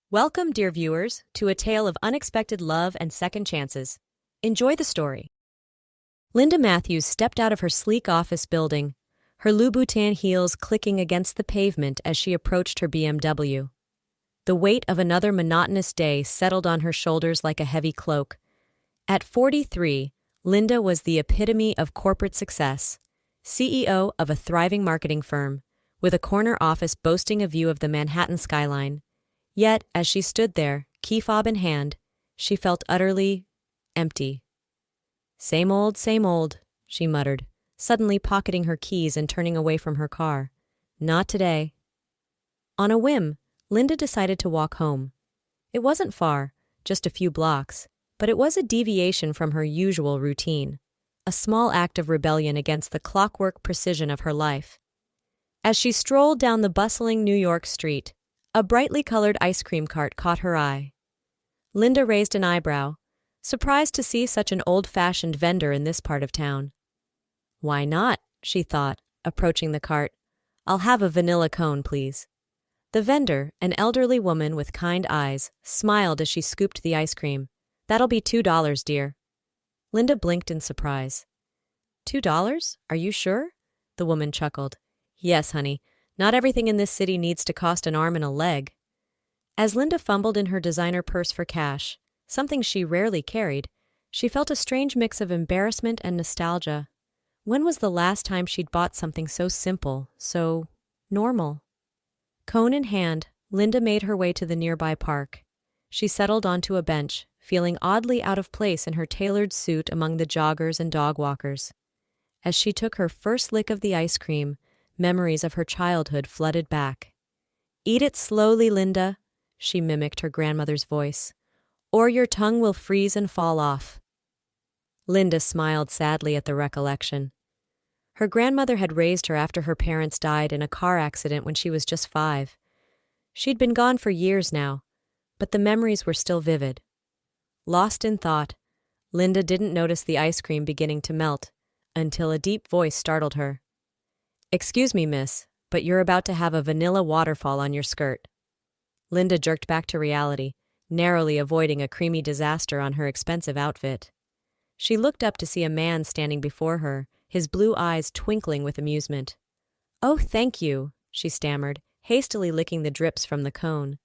Welcome, dear viewers, to a tale of unexpected love and second chances. Enjoy the story. Linda Matthews stepped out of her sleek office building, her Louboutin heels clicking against the pavement as she approached her BMW. The weight of another monotonous day settled on her shoulders like a heavy cloak. At 43, Linda was the epitome of corporate success, CEO of a thriving marketing firm, with a corner office boasting a view of the Manhattan skyline. Yet, as she stood there, key fob in hand, she felt utterly empty. Same old, she muttered, suddenly pocketing her keys and turning away from her car. Not today. On a whim, Linda decided to walk home. It wasn't far, just a few blocks, but it was a deviation from her usual routine, a small act of rebellion against the clockwork precision of her life. As she strolled down the bustling New York street, a brightly colored ice cream cart caught her eye. Linda raised an eyebrow, surprised to see such an old-fashioned vendor in this part of town. Why not, she thought, approaching the cart. I'll have a vanilla cone, please. The vendor, an elderly woman with kind eyes, smiled as she scooped the ice cream. That'll be $2, dear. Linda blinked in surprise. $2? Are you sure? The woman chuckled. Yes, honey. Not everything in this city needs to cost an arm and a leg. As Linda fumbled in her designer purse for cash, something she rarely carried, she felt a strange mix of embarrassment and nostalgia. When was the last time she'd bought something so simple, so normal? Cone in hand, Linda made her way to the nearby park. She settled onto a bench, feeling oddly out of place in her tailored suit among the joggers and dog walkers. As she took her first lick of the ice cream, memories of her childhood flooded back. Eat it slowly, Linda, she mimicked her grandmother's voice, or your tongue will freeze and fall off. Linda smiled sadly at the recollection. Her grandmother had raised her after her parents died in a car accident when she was just 5. She'd been gone for years now, but the memories were still vivid. Lost in thought, Linda didn't notice the ice cream beginning to melt until a deep voice startled her. Excuse me, miss, but you're about to have a vanilla waterfall on your skirt. Linda jerked back to reality, narrowly avoiding a creamy disaster on her expensive outfit. She looked up to see a man standing before her, his blue eyes twinkling with amusement. Oh, thank you, she stammered, hastily licking the drips from the cone.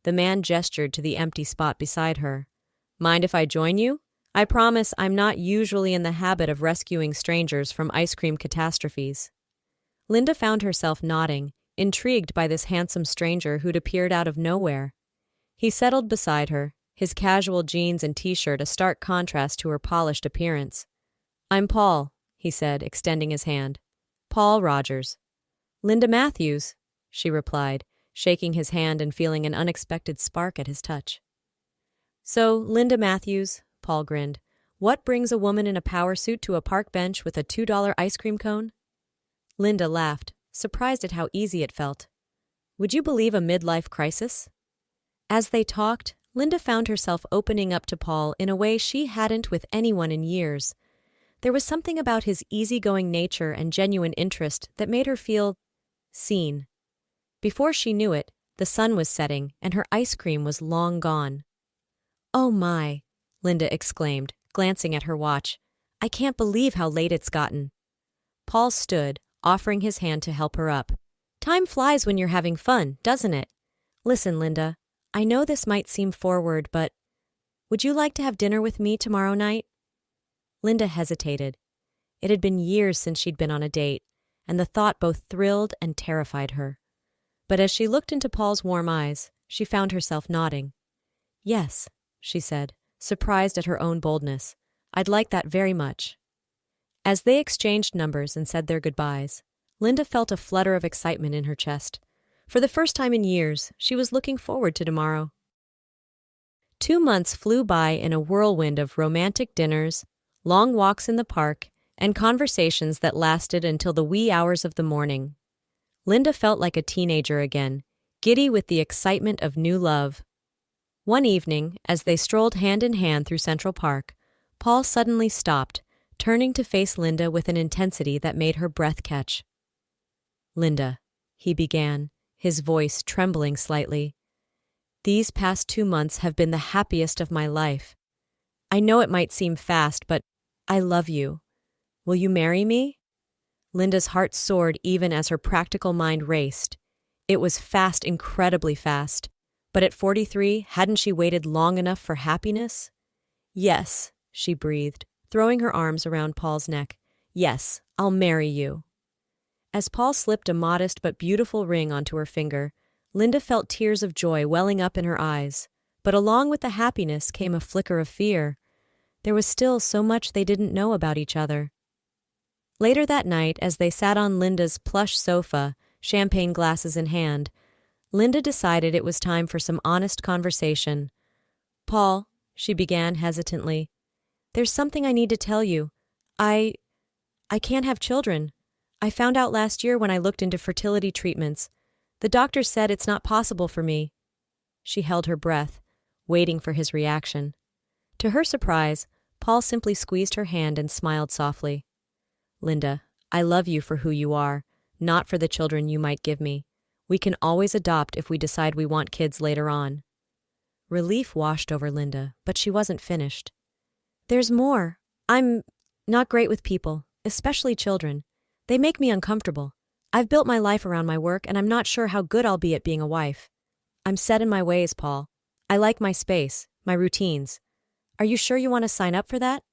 The man gestured to the empty spot beside her. Mind if I join you? I promise I'm not usually in the habit of rescuing strangers from ice cream catastrophes. Linda found herself nodding, intrigued by this handsome stranger who'd appeared out of nowhere. He settled beside her, his casual jeans and t-shirt a stark contrast to her polished appearance. I'm Paul, he said, extending his hand. Paul Rogers. Linda Matthews, she replied, shaking his hand and feeling an unexpected spark at his touch. So, Linda Matthews, Paul grinned, what brings a woman in a power suit to a park bench with a $2 ice cream cone? Linda laughed, surprised at how easy it felt. Would you believe a midlife crisis? As they talked, Linda found herself opening up to Paul in a way she hadn't with anyone in years. There was something about his easygoing nature and genuine interest that made her feel seen. Before she knew it, the sun was setting and her ice cream was long gone. Oh my, Linda exclaimed, glancing at her watch. I can't believe how late it's gotten. Paul stood, offering his hand to help her up. Time flies when you're having fun, doesn't it? Listen, Linda, I know this might seem forward, but would you like to have dinner with me tomorrow night? Linda hesitated. It had been years since she'd been on a date, and the thought both thrilled and terrified her. But as she looked into Paul's warm eyes, she found herself nodding. Yes, she said, surprised at her own boldness. I'd like that very much. As they exchanged numbers and said their goodbyes, Linda felt a flutter of excitement in her chest. For the first time in years, she was looking forward to tomorrow. 2 months flew by in a whirlwind of romantic dinners, long walks in the park, and conversations that lasted until the wee hours of the morning. Linda felt like a teenager again, giddy with the excitement of new love. One evening, as they strolled hand in hand through Central Park, Paul suddenly stopped, turning to face Linda with an intensity that made her breath catch. Linda, he began, his voice trembling slightly. These past 2 months have been the happiest of my life. I know it might seem fast, but I love you. Will you marry me? Linda's heart soared even as her practical mind raced. It was fast, incredibly fast. But at 43, hadn't she waited long enough for happiness? Yes, she breathed, throwing her arms around Paul's neck. Yes, I'll marry you. As Paul slipped a modest but beautiful ring onto her finger, Linda felt tears of joy welling up in her eyes. But along with the happiness came a flicker of fear. There was still so much they didn't know about each other. Later that night, as they sat on Linda's plush sofa, champagne glasses in hand, Linda decided it was time for some honest conversation. Paul, she began hesitantly, there's something I need to tell you. I can't have children. I found out last year when I looked into fertility treatments. The doctor said it's not possible for me. She held her breath, waiting for his reaction. To her surprise, Paul simply squeezed her hand and smiled softly. Linda, I love you for who you are, not for the children you might give me. We can always adopt if we decide we want kids later on. Relief washed over Linda, but she wasn't finished. There's more. I'm not great with people, especially children. They make me uncomfortable. I've built my life around my work, and I'm not sure how good I'll be at being a wife. I'm set in my ways, Paul. I like my space, my routines. Are you sure you want to sign up for that?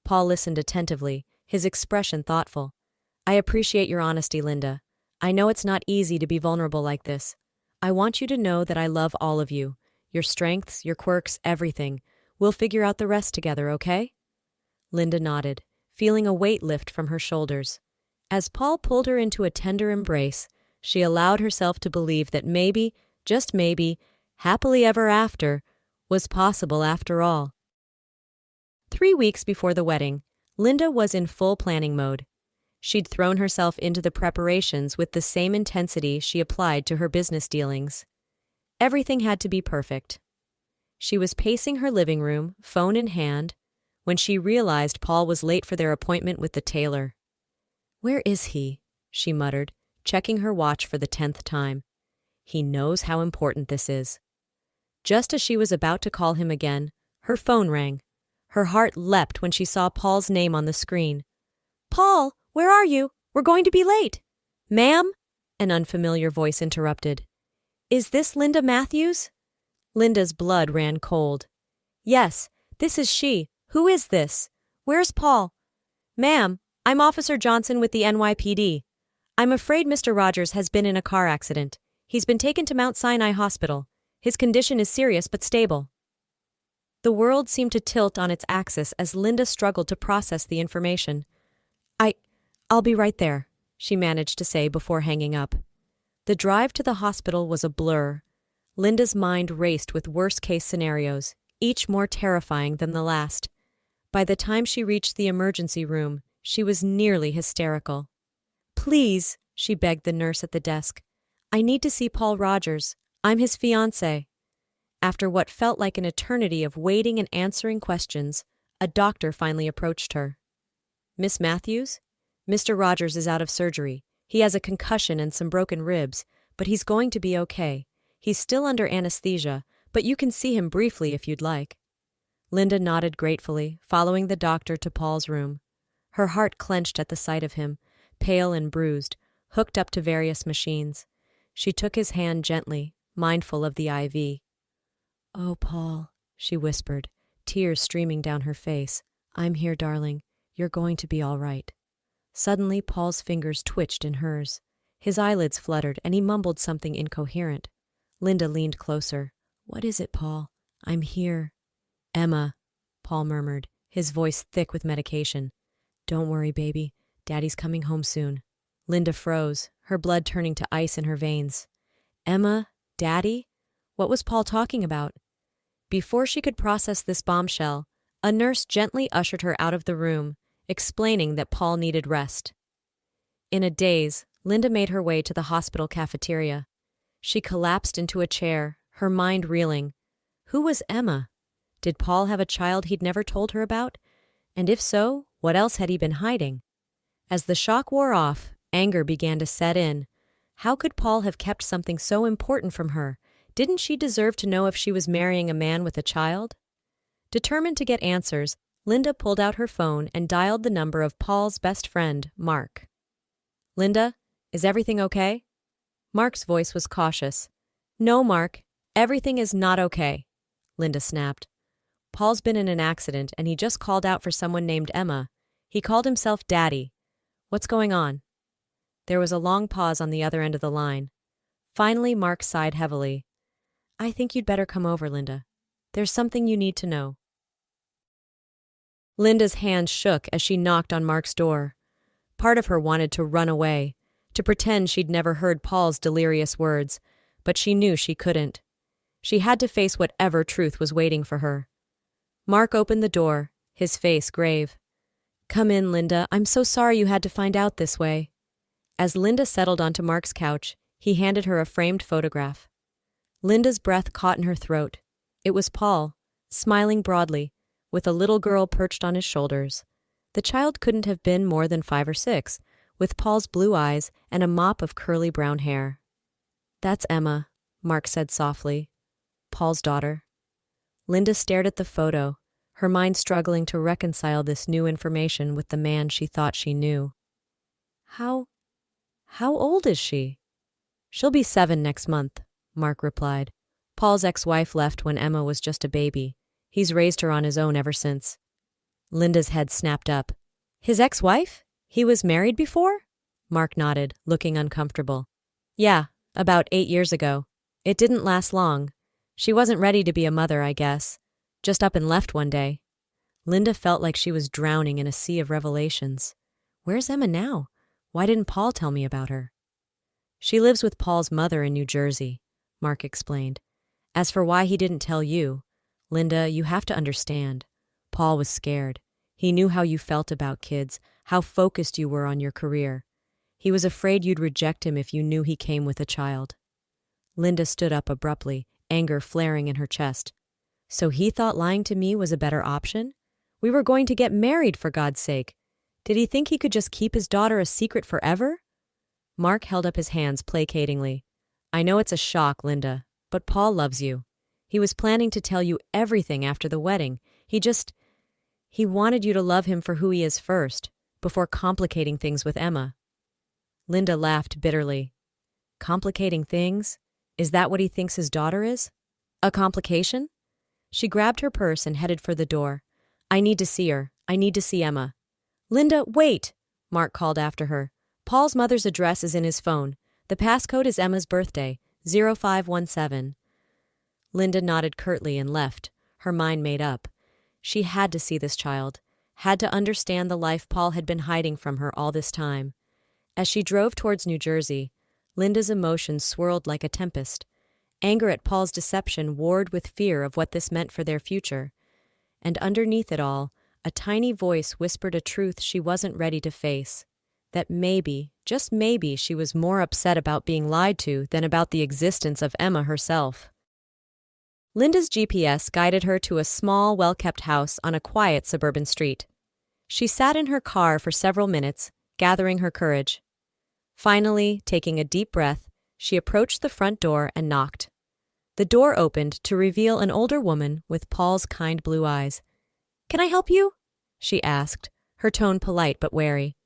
Paul listened attentively, his expression thoughtful. I appreciate your honesty, Linda. I know it's not easy to be vulnerable like this. I want you to know that I love all of you. Your strengths, your quirks, everything. We'll figure out the rest together, okay? Linda nodded, feeling a weight lift from her shoulders. As Paul pulled her into a tender embrace, she allowed herself to believe that maybe, just maybe, happily ever after, was possible after all. 3 weeks before the wedding, Linda was in full planning mode. She'd thrown herself into the preparations with the same intensity she applied to her business dealings. Everything had to be perfect. She was pacing her living room, phone in hand, when she realized Paul was late for their appointment with the tailor. Where is he? She muttered, checking her watch for the 10th time. He knows how important this is. Just as she was about to call him again, her phone rang. Her heart leapt when she saw Paul's name on the screen. Paul, where are you? We're going to be late. Ma'am? An unfamiliar voice interrupted. Is this Linda Matthews? Linda's blood ran cold. Yes, this is she. Who is this? Where's Paul? Ma'am, I'm Officer Johnson with the NYPD. I'm afraid Mr. Rogers has been in a car accident. He's been taken to Mount Sinai Hospital. His condition is serious but stable. The world seemed to tilt on its axis as Linda struggled to process the information. I'll be right there, she managed to say before hanging up. The drive to the hospital was a blur. Linda's mind raced with worst-case scenarios, each more terrifying than the last. By the time she reached the emergency room, she was nearly hysterical. Please, she begged the nurse at the desk. I need to see Paul Rogers. I'm his fiancé. After what felt like an eternity of waiting and answering questions, a doctor finally approached her. Miss Matthews? Mr. Rogers is out of surgery. He has a concussion and some broken ribs, but he's going to be okay. He's still under anesthesia, but you can see him briefly if you'd like. Linda nodded gratefully, following the doctor to Paul's room. Her heart clenched at the sight of him, pale and bruised, hooked up to various machines. She took his hand gently, mindful of the IV. Oh, Paul, she whispered, tears streaming down her face. I'm here, darling. You're going to be all right. Suddenly, Paul's fingers twitched in hers. His eyelids fluttered, and he mumbled something incoherent. Linda leaned closer. What is it, Paul? I'm here. Emma, Paul murmured, his voice thick with medication. Don't worry, baby. Daddy's coming home soon. Linda froze, her blood turning to ice in her veins. Emma? Daddy? What was Paul talking about? Before she could process this bombshell, a nurse gently ushered her out of the room, explaining that Paul needed rest. In a daze, Linda made her way to the hospital cafeteria. She collapsed into a chair, her mind reeling. Who was Emma? Did Paul have a child he'd never told her about? And if so, what else had he been hiding? As the shock wore off, anger began to set in. How could Paul have kept something so important from her, Didn't she deserve to know if she was marrying a man with a child? Determined to get answers, Linda pulled out her phone and dialed the number of Paul's best friend, Mark. "Linda, is everything okay?" Mark's voice was cautious. "No, Mark, everything is not okay," Linda snapped. "Paul's been in an accident and he just called out for someone named Emma. He called himself Daddy. What's going on?" There was a long pause on the other end of the line. Finally, Mark sighed heavily. "I think you'd better come over, Linda. There's something you need to know." Linda's hand shook as she knocked on Mark's door. Part of her wanted to run away, to pretend she'd never heard Paul's delirious words, but she knew she couldn't. She had to face whatever truth was waiting for her. Mark opened the door, his face grave. "Come in, Linda. I'm so sorry you had to find out this way." As Linda settled onto Mark's couch, he handed her a framed photograph. Linda's breath caught in her throat. It was Paul, smiling broadly, with a little girl perched on his shoulders. The child couldn't have been more than 5 or 6, with Paul's blue eyes and a mop of curly brown hair. "That's Emma," Mark said softly. "Paul's daughter." Linda stared at the photo, her mind struggling to reconcile this new information with the man she thought she knew. How old is she?" "She'll be 7 next month," Mark replied. "Paul's ex-wife left when Emma was just a baby. He's raised her on his own ever since." Linda's head snapped up. "His ex-wife? He was married before?" Mark nodded, looking uncomfortable. "Yeah, about 8 years ago. It didn't last long. She wasn't ready to be a mother, I guess. Just up and left one day." Linda felt like she was drowning in a sea of revelations. Where's Emma now? Why didn't Paul tell me about her? "She lives with Paul's mother in New Jersey," Mark explained. "As for why he didn't tell you, Linda, you have to understand. Paul was scared. He knew how you felt about kids, how focused you were on your career. He was afraid you'd reject him if you knew he came with a child." Linda stood up abruptly, anger flaring in her chest. "So he thought lying to me was a better option? We were going to get married, for God's sake. Did he think he could just keep his daughter a secret forever?" Mark held up his hands placatingly. "I know it's a shock, Linda, but Paul loves you. He was planning to tell you everything after the wedding. He wanted you to love him for who he is first, before complicating things with Emma." Linda laughed bitterly. "Complicating things? Is that what he thinks his daughter is? A complication?" She grabbed her purse and headed for the door. "I need to see her. I need to see Emma." "Linda, wait!" Mark called after her. "Paul's mother's address is in his phone. The passcode is Emma's birthday, 0517. Linda nodded curtly and left, her mind made up. She had to see this child, had to understand the life Paul had been hiding from her all this time. As she drove towards New Jersey, Linda's emotions swirled like a tempest. Anger at Paul's deception warred with fear of what this meant for their future. And underneath it all, a tiny voice whispered a truth she wasn't ready to face. That maybe, just maybe, she was more upset about being lied to than about the existence of Emma herself. Linda's GPS guided her to a small, well-kept house on a quiet suburban street. She sat in her car for several minutes, gathering her courage. Finally, taking a deep breath, she approached the front door and knocked. The door opened to reveal an older woman with Paul's kind blue eyes. "Can I help you?" she asked, her tone polite but wary.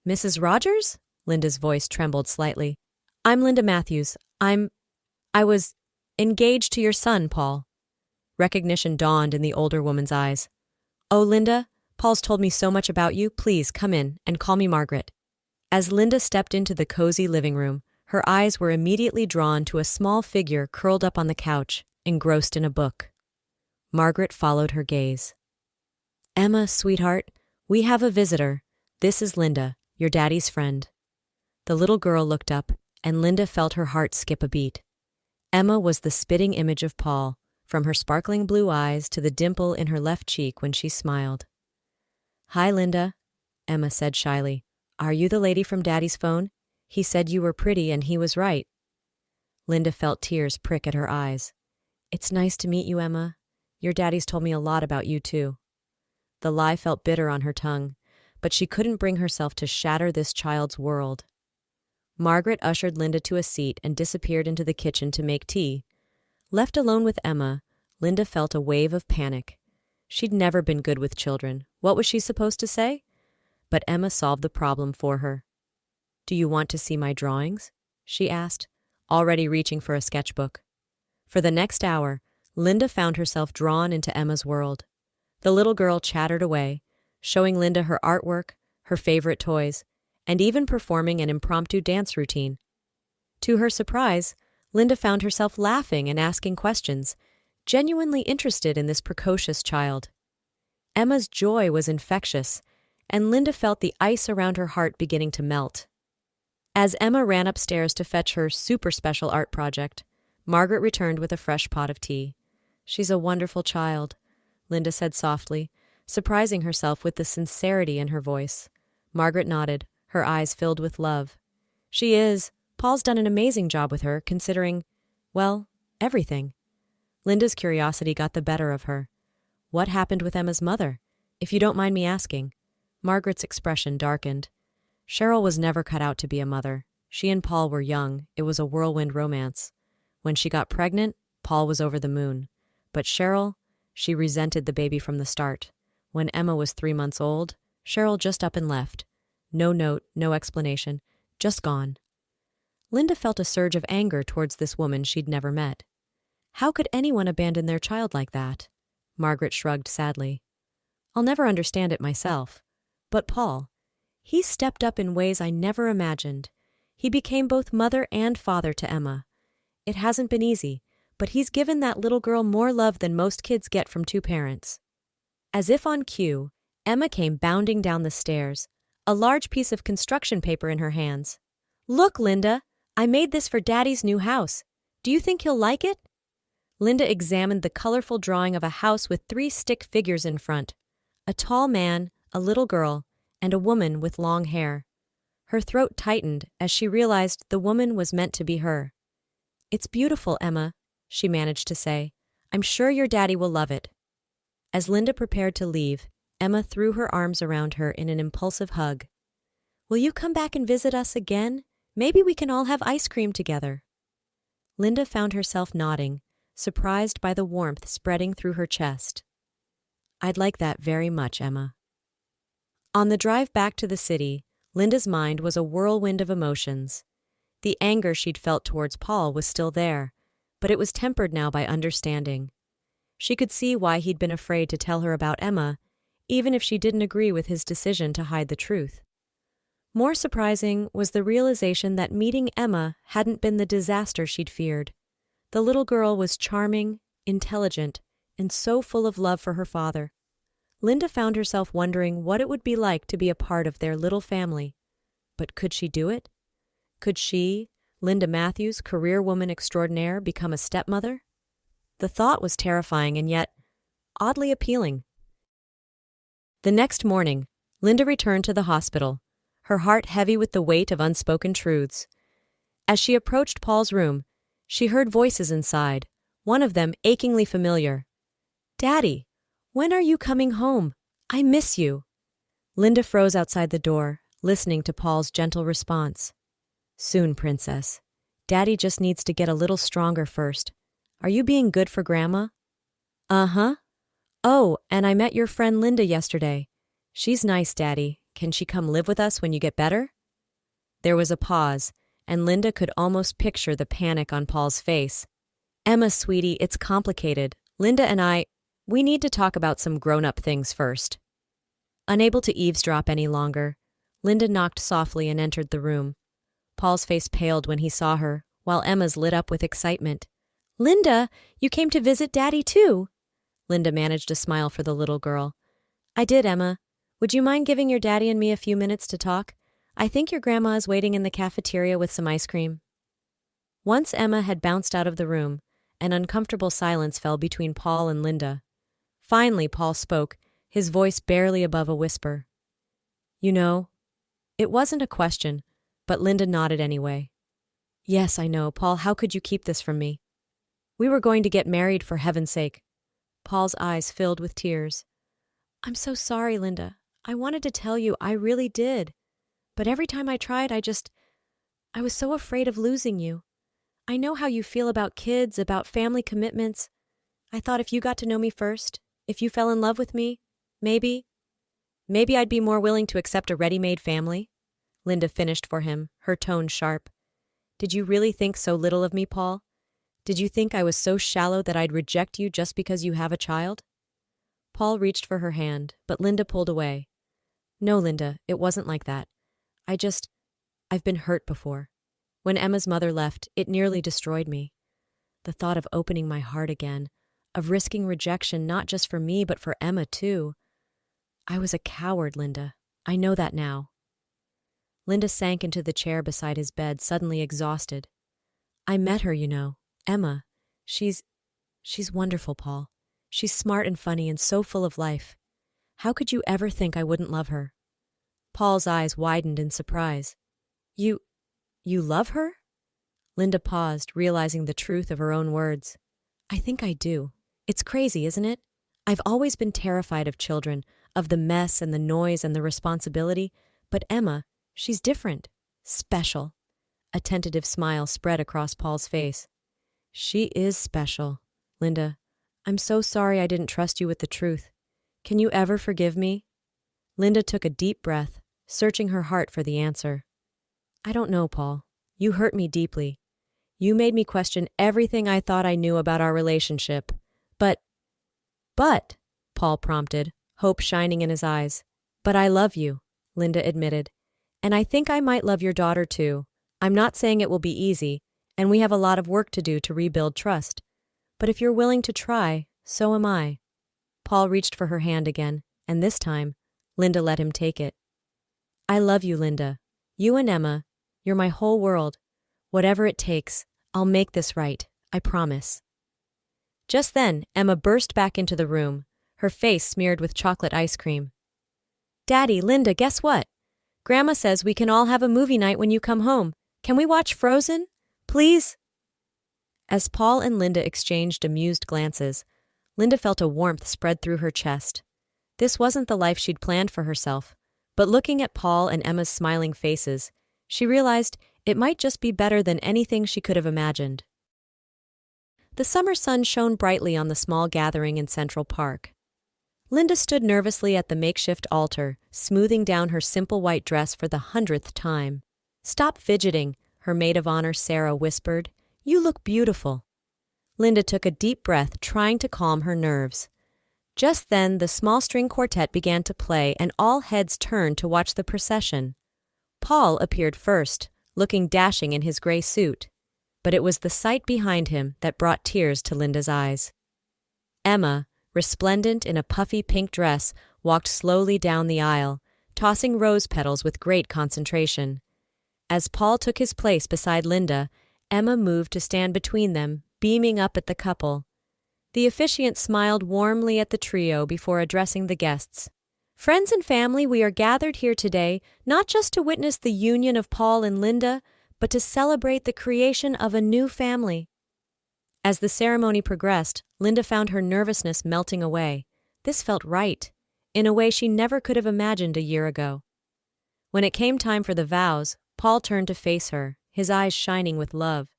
"Mrs. Rogers?" Linda's voice trembled slightly. "I'm Linda Matthews. I was engaged to your son, Paul." Recognition dawned in the older woman's eyes. "Oh, Linda, Paul's told me so much about you. Please come in and call me Margaret." As Linda stepped into the cozy living room, her eyes were immediately drawn to a small figure curled up on the couch, engrossed in a book. Margaret followed her gaze. "Emma, sweetheart, we have a visitor. This is Linda, your daddy's friend." The little girl looked up, and Linda felt her heart skip a beat. Emma was the spitting image of Paul, from her sparkling blue eyes to the dimple in her left cheek when she smiled. "Hi, Linda," Emma said shyly. "Are you the lady from Daddy's phone? He said you were pretty and he was right." Linda felt tears prick at her eyes. "It's nice to meet you, Emma. Your daddy's told me a lot about you, too." The lie felt bitter on her tongue, but she couldn't bring herself to shatter this child's world. Margaret ushered Linda to a seat and disappeared into the kitchen to make tea. Left alone with Emma, Linda felt a wave of panic. She'd never been good with children. What was she supposed to say? But Emma solved the problem for her. "Do you want to see my drawings?" she asked, already reaching for a sketchbook. For the next hour, Linda found herself drawn into Emma's world. The little girl chattered away, showing Linda her artwork, her favorite toys, and even performing an impromptu dance routine. To her surprise, Linda found herself laughing and asking questions, genuinely interested in this precocious child. Emma's joy was infectious, and Linda felt the ice around her heart beginning to melt. As Emma ran upstairs to fetch her super special art project, Margaret returned with a fresh pot of tea. "She's a wonderful child," Linda said softly, surprising herself with the sincerity in her voice. Margaret nodded, her eyes filled with love. "She is. Paul's done an amazing job with her, considering, well, everything." Linda's curiosity got the better of her. "What happened with Emma's mother, if you don't mind me asking?" Margaret's expression darkened. Cheryl was never cut out to be a mother. She and Paul were young. It was a whirlwind romance. When she got pregnant, Paul was over the moon. But Cheryl, she resented the baby from the start. When Emma was 3 months old, Cheryl just up and left. No note, no explanation, just gone. Linda felt a surge of anger towards this woman she'd never met. How could anyone abandon their child like that? Margaret shrugged sadly. "I'll never understand it myself. But Paul, he stepped up in ways I never imagined. He became both mother and father to Emma. It hasn't been easy, but he's given that little girl more love than most kids get from 2 parents." As if on cue, Emma came bounding down the stairs, a large piece of construction paper in her hands. "Look, Linda, I made this for Daddy's new house. Do you think he'll like it?" Linda examined the colorful drawing of a house with 3 stick figures in front. A tall man, a little girl, and a woman with long hair. Her throat tightened as she realized the woman was meant to be her. "It's beautiful, Emma," she managed to say. "I'm sure your daddy will love it." As Linda prepared to leave, Emma threw her arms around her in an impulsive hug. "Will you come back and visit us again? Maybe we can all have ice cream together." Linda found herself nodding, surprised by the warmth spreading through her chest. "I'd like that very much, Emma." On the drive back to the city, Linda's mind was a whirlwind of emotions. The anger she'd felt towards Paul was still there, but it was tempered now by understanding. She could see why he'd been afraid to tell her about Emma, even if she didn't agree with his decision to hide the truth. More surprising was the realization that meeting Emma hadn't been the disaster she'd feared. The little girl was charming, intelligent, and so full of love for her father. Linda found herself wondering what it would be like to be a part of their little family. But could she do it? Could she, Linda Matthews, career woman extraordinaire, become a stepmother? The thought was terrifying and yet oddly appealing. The next morning, Linda returned to the hospital, her heart heavy with the weight of unspoken truths. As she approached Paul's room, she heard voices inside, one of them achingly familiar. "Daddy, when are you coming home? I miss you." Linda froze outside the door, listening to Paul's gentle response. "Soon, Princess. Daddy just needs to get a little stronger first. Are you being good for Grandma?" "Uh-huh. Oh, and I met your friend Linda yesterday. She's nice, Daddy. Can she come live with us when you get better?" There was a pause, and Linda could almost picture the panic on Paul's face. "Emma, sweetie, it's complicated. Linda and we need to talk about some grown-up things first." Unable to eavesdrop any longer, Linda knocked softly and entered the room. Paul's face paled when he saw her, while Emma's lit up with excitement. "Linda, you came to visit Daddy too?" Linda managed a smile for the little girl. "I did, Emma. Would you mind giving your daddy and me a few minutes to talk? I think your grandma is waiting in the cafeteria with some ice cream." Once Emma had bounced out of the room, an uncomfortable silence fell between Paul and Linda. Finally, Paul spoke, his voice barely above a whisper. "You know," it wasn't a question, but Linda nodded anyway. "Yes, I know. Paul, how could you keep this from me? We were going to get married, for heaven's sake." Paul's eyes filled with tears. "I'm so sorry, Linda. I wanted to tell you, I really did. But every time I tried, I was so afraid of losing you. I know how you feel about kids, about family commitments. I thought if you got to know me first, if you fell in love with me, maybe I'd be more willing to accept a ready-made family." Linda finished for him, her tone sharp. "Did you really think so little of me, Paul? Did you think I was so shallow that I'd reject you just because you have a child?" Paul reached for her hand, but Linda pulled away. "No, Linda, it wasn't like that. I've been hurt before. When Emma's mother left, it nearly destroyed me. The thought of opening my heart again, of risking rejection not just for me but for Emma too. I was a coward, Linda. I know that now." Linda sank into the chair beside his bed, suddenly exhausted. "I met her, you know. Emma. She's wonderful, Paul. She's smart and funny and so full of life. How could you ever think I wouldn't love her?" Paul's eyes widened in surprise. You love her?" Linda paused, realizing the truth of her own words. "I think I do. It's crazy, isn't it? I've always been terrified of children, of the mess and the noise and the responsibility, but Emma, she's different. Special." A tentative smile spread across Paul's face. "She is special. Linda, I'm so sorry I didn't trust you with the truth. Can you ever forgive me?" Linda took a deep breath, searching her heart for the answer. "I don't know, Paul. You hurt me deeply. You made me question everything I thought I knew about our relationship. But, Paul prompted, hope shining in his eyes. "But I love you," Linda admitted. "And I think I might love your daughter too. I'm not saying it will be easy, and we have a lot of work to do to rebuild trust. But if you're willing to try, so am I." Paul reached for her hand again, and this time, Linda let him take it. "I love you, Linda. You and Emma, you're my whole world. Whatever it takes, I'll make this right. I promise." Just then, Emma burst back into the room, her face smeared with chocolate ice cream. "Daddy, Linda, guess what? Grandma says we can all have a movie night when you come home. Can we watch Frozen? Please?" As Paul and Linda exchanged amused glances, Linda felt a warmth spread through her chest. This wasn't the life she'd planned for herself, but looking at Paul and Emma's smiling faces, she realized it might just be better than anything she could have imagined. The summer sun shone brightly on the small gathering in Central Park. Linda stood nervously at the makeshift altar, smoothing down her simple white dress for the 100th time. "Stop fidgeting," her maid of honor Sarah whispered. "You look beautiful." Linda took a deep breath, trying to calm her nerves. Just then, the small string quartet began to play and all heads turned to watch the procession. Paul appeared first, looking dashing in his gray suit. But it was the sight behind him that brought tears to Linda's eyes. Emma, resplendent in a puffy pink dress, walked slowly down the aisle, tossing rose petals with great concentration. As Paul took his place beside Linda, Emma moved to stand between them, beaming up at the couple. The officiant smiled warmly at the trio before addressing the guests. "Friends and family, we are gathered here today not just to witness the union of Paul and Linda, but to celebrate the creation of a new family." As the ceremony progressed, Linda found her nervousness melting away. This felt right, in a way she never could have imagined a year ago. When it came time for the vows, Paul turned to face her, his eyes shining with love.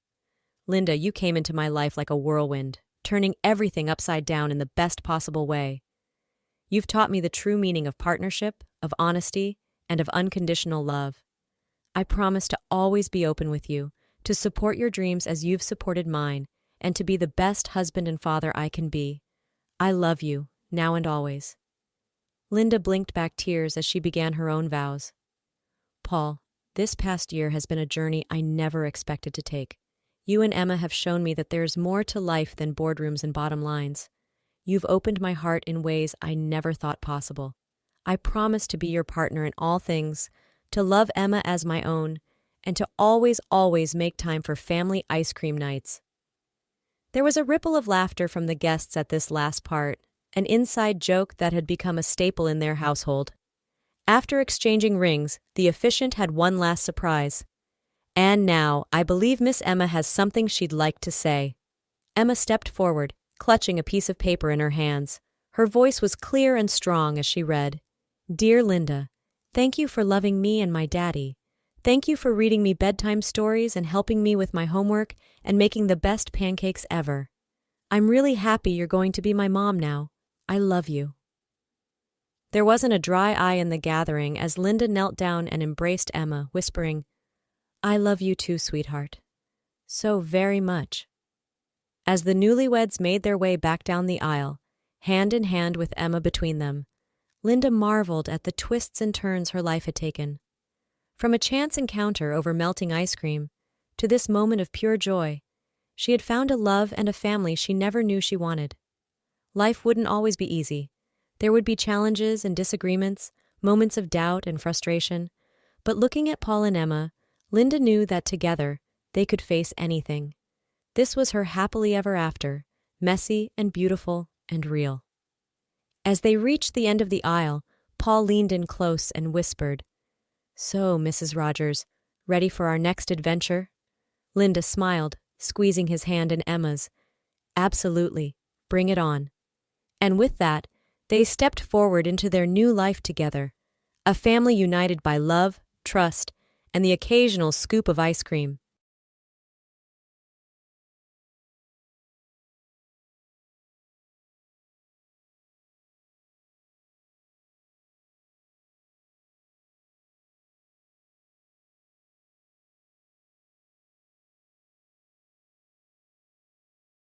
"Linda, you came into my life like a whirlwind, turning everything upside down in the best possible way. You've taught me the true meaning of partnership, of honesty, and of unconditional love. I promise to always be open with you, to support your dreams as you've supported mine, and to be the best husband and father I can be. I love you, now and always." Linda blinked back tears as she began her own vows. "Paul, this past year has been a journey I never expected to take. You and Emma have shown me that there's more to life than boardrooms and bottom lines. You've opened my heart in ways I never thought possible. I promise to be your partner in all things, to love Emma as my own, and to always make time for family ice cream nights." There was a ripple of laughter from the guests at this last part, an inside joke that had become a staple in their household. After exchanging rings, the officiant had one last surprise. "And now, I believe Miss Emma has something she'd like to say." Emma stepped forward, clutching a piece of paper in her hands. Her voice was clear and strong as she read, "Dear Linda, thank you for loving me and my daddy. Thank you for reading me bedtime stories and helping me with my homework and making the best pancakes ever. I'm really happy you're going to be my mom now. I love you." There wasn't a dry eye in the gathering as Linda knelt down and embraced Emma, whispering, "I love you too, sweetheart. So very much." As the newlyweds made their way back down the aisle, hand in hand with Emma between them, Linda marveled at the twists and turns her life had taken. From a chance encounter over melting ice cream to this moment of pure joy, she had found a love and a family she never knew she wanted. Life wouldn't always be easy. There would be challenges and disagreements, moments of doubt and frustration. But looking at Paul and Emma, Linda knew that together they could face anything. This was her happily ever after, messy and beautiful and real. As they reached the end of the aisle, Paul leaned in close and whispered, "So, Mrs. Rogers, ready for our next adventure?" Linda smiled, squeezing his hand in Emma's. "Absolutely. Bring it on." And with that, they stepped forward into their new life together, a family united by love, trust, and the occasional scoop of ice cream.